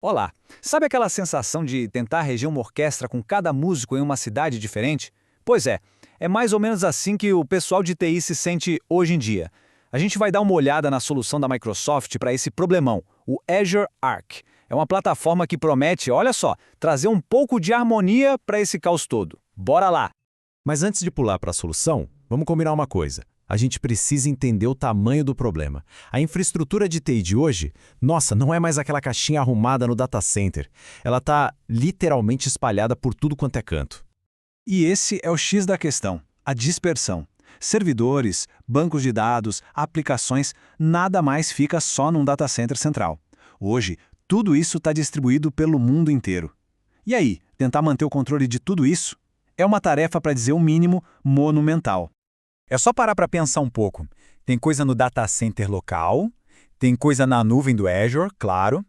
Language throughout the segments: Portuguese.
Olá, sabe aquela sensação de tentar reger uma orquestra com cada músico em uma cidade diferente? Pois é mais ou menos assim que o pessoal de TI se sente hoje em dia. A gente vai dar uma olhada na solução da Microsoft para esse problemão, o Azure Arc. É uma plataforma que promete, olha só, trazer um pouco de harmonia para esse caos todo. Bora lá! Mas antes de pular para a solução, vamos combinar uma coisa. A gente precisa entender o tamanho do problema. A infraestrutura de TI de hoje, nossa, não é mais aquela caixinha arrumada no data center. Ela está literalmente espalhada por tudo quanto é canto. E esse é o X da questão, a dispersão. Servidores, bancos de dados, aplicações, nada mais fica só num data center central. Hoje, tudo isso está distribuído pelo mundo inteiro. E aí, tentar manter o controle de tudo isso? É uma tarefa, para dizer o mínimo, monumental. É só parar para pensar um pouco. Tem coisa no data center local, tem coisa na nuvem do Azure, claro,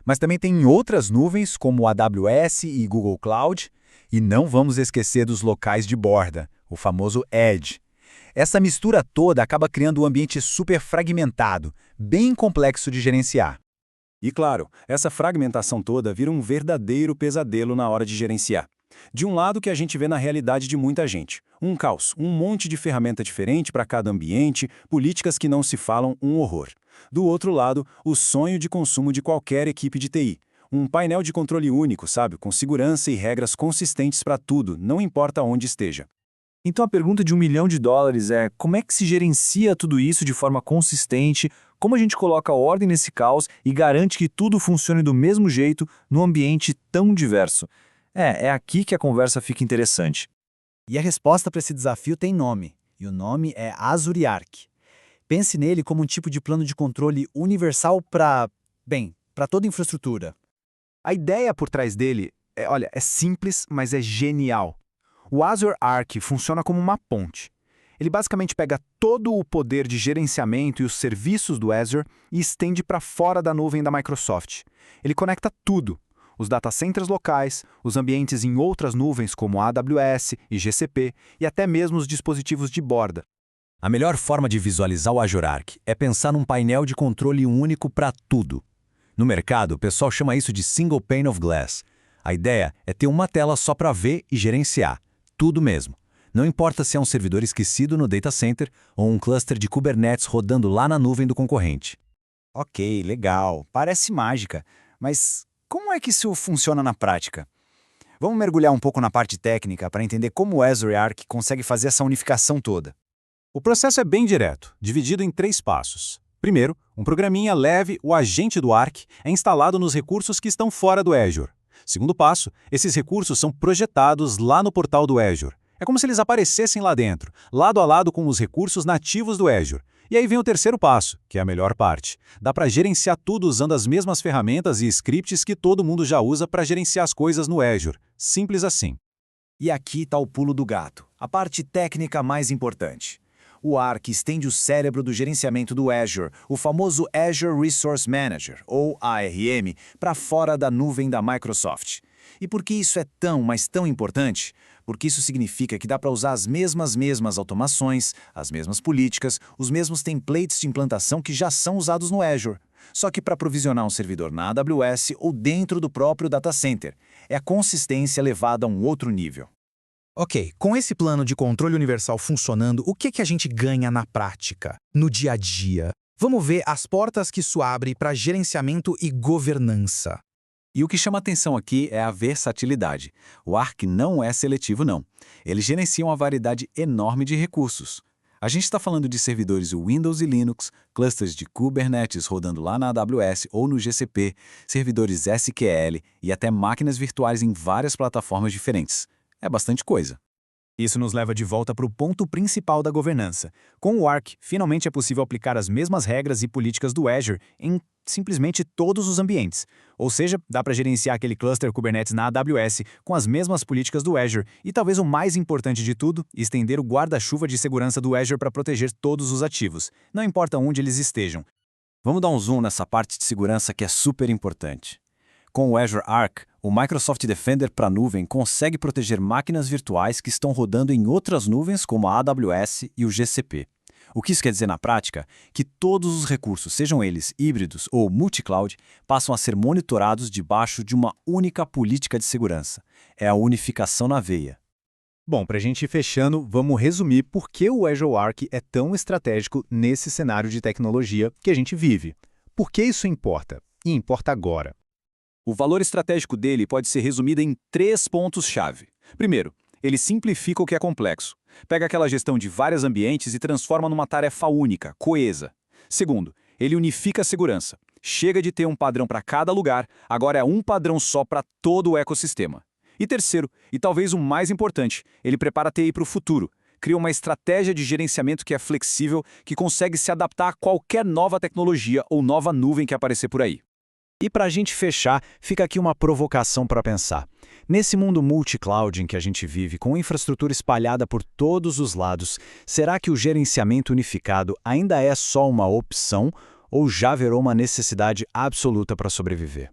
mas também tem em outras nuvens como o AWS e Google Cloud, e não vamos esquecer dos locais de borda, o famoso Edge. Essa mistura toda acaba criando um ambiente super fragmentado, bem complexo de gerenciar. E claro, essa fragmentação toda vira um verdadeiro pesadelo na hora de gerenciar. De um lado, que a gente vê na realidade de muita gente. Um caos, um monte de ferramenta diferente para cada ambiente, políticas que não se falam, um horror. Do outro lado, o sonho de consumo de qualquer equipe de TI. Um painel de controle único, sabe? Com segurança e regras consistentes para tudo, não importa onde esteja. Então a pergunta de US$ 1 milhão é: como é que se gerencia tudo isso de forma consistente? Como a gente coloca ordem nesse caos e garante que tudo funcione do mesmo jeito num ambiente tão diverso? É aqui que a conversa fica interessante. E a resposta para esse desafio tem nome, e o nome é Azure Arc. Pense nele como um tipo de plano de controle universal para toda a infraestrutura. A ideia por trás dele é simples, mas é genial. O Azure Arc funciona como uma ponte. Ele basicamente pega todo o poder de gerenciamento e os serviços do Azure e estende para fora da nuvem da Microsoft. Ele conecta tudo: os data centers locais, os ambientes em outras nuvens como AWS e GCP e até mesmo os dispositivos de borda. A melhor forma de visualizar o Azure Arc é pensar num painel de controle único para tudo. No mercado, o pessoal chama isso de Single Pane of Glass. A ideia é ter uma tela só para ver e gerenciar. Tudo mesmo. Não importa se é um servidor esquecido no data center ou um cluster de Kubernetes rodando lá na nuvem do concorrente. Ok, legal, parece mágica, mas como é que isso funciona na prática? Vamos mergulhar um pouco na parte técnica para entender como o Azure Arc consegue fazer essa unificação toda. O processo é bem direto, dividido em 3 passos. Primeiro, um programinha leve, o agente do Arc, é instalado nos recursos que estão fora do Azure. Segundo passo, esses recursos são projetados lá no portal do Azure. É como se eles aparecessem lá dentro, lado a lado com os recursos nativos do Azure. E aí vem o terceiro passo, que é a melhor parte. Dá para gerenciar tudo usando as mesmas ferramentas e scripts que todo mundo já usa para gerenciar as coisas no Azure. Simples assim. E aqui está o pulo do gato, a parte técnica mais importante. O Arc estende o cérebro do gerenciamento do Azure, o famoso Azure Resource Manager, ou ARM, para fora da nuvem da Microsoft. E por que isso é tão, mas tão importante? Porque isso significa que dá para usar as mesmas automações, as mesmas políticas, os mesmos templates de implantação que já são usados no Azure. Só que para provisionar um servidor na AWS ou dentro do próprio data center. É a consistência levada a um outro nível. Ok, com esse plano de controle universal funcionando, o que a gente ganha na prática, no dia a dia? Vamos ver as portas que isso abre para gerenciamento e governança. E o que chama atenção aqui é a versatilidade. O Arc não é seletivo, não. Ele gerencia uma variedade enorme de recursos. A gente está falando de servidores Windows e Linux, clusters de Kubernetes rodando lá na AWS ou no GCP, servidores SQL e até máquinas virtuais em várias plataformas diferentes. É bastante coisa. Isso nos leva de volta para o ponto principal da governança. Com o Arc, finalmente é possível aplicar as mesmas regras e políticas do Azure em simplesmente todos os ambientes. Ou seja, dá para gerenciar aquele cluster Kubernetes na AWS com as mesmas políticas do Azure e, talvez o mais importante de tudo, estender o guarda-chuva de segurança do Azure para proteger todos os ativos, não importa onde eles estejam. Vamos dar um zoom nessa parte de segurança que é super importante. Com o Azure Arc, o Microsoft Defender para a nuvem consegue proteger máquinas virtuais que estão rodando em outras nuvens como a AWS e o GCP. O que isso quer dizer na prática? Que todos os recursos, sejam eles híbridos ou multi-cloud, passam a ser monitorados debaixo de uma única política de segurança. É a unificação na veia. Bom, para a gente ir fechando, vamos resumir por que o Azure Arc é tão estratégico nesse cenário de tecnologia que a gente vive. Por que isso importa? E importa agora. O valor estratégico dele pode ser resumido em 3 pontos-chave. Primeiro, ele simplifica o que é complexo. Pega aquela gestão de vários ambientes e transforma numa tarefa única, coesa. Segundo, ele unifica a segurança. Chega de ter um padrão para cada lugar, agora é um padrão só para todo o ecossistema. E terceiro, e talvez o mais importante, ele prepara a TI para o futuro. Cria uma estratégia de gerenciamento que é flexível, que consegue se adaptar a qualquer nova tecnologia ou nova nuvem que aparecer por aí. E para a gente fechar, fica aqui uma provocação para pensar. Nesse mundo multi-cloud em que a gente vive, com infraestrutura espalhada por todos os lados, será que o gerenciamento unificado ainda é só uma opção ou já virou uma necessidade absoluta para sobreviver?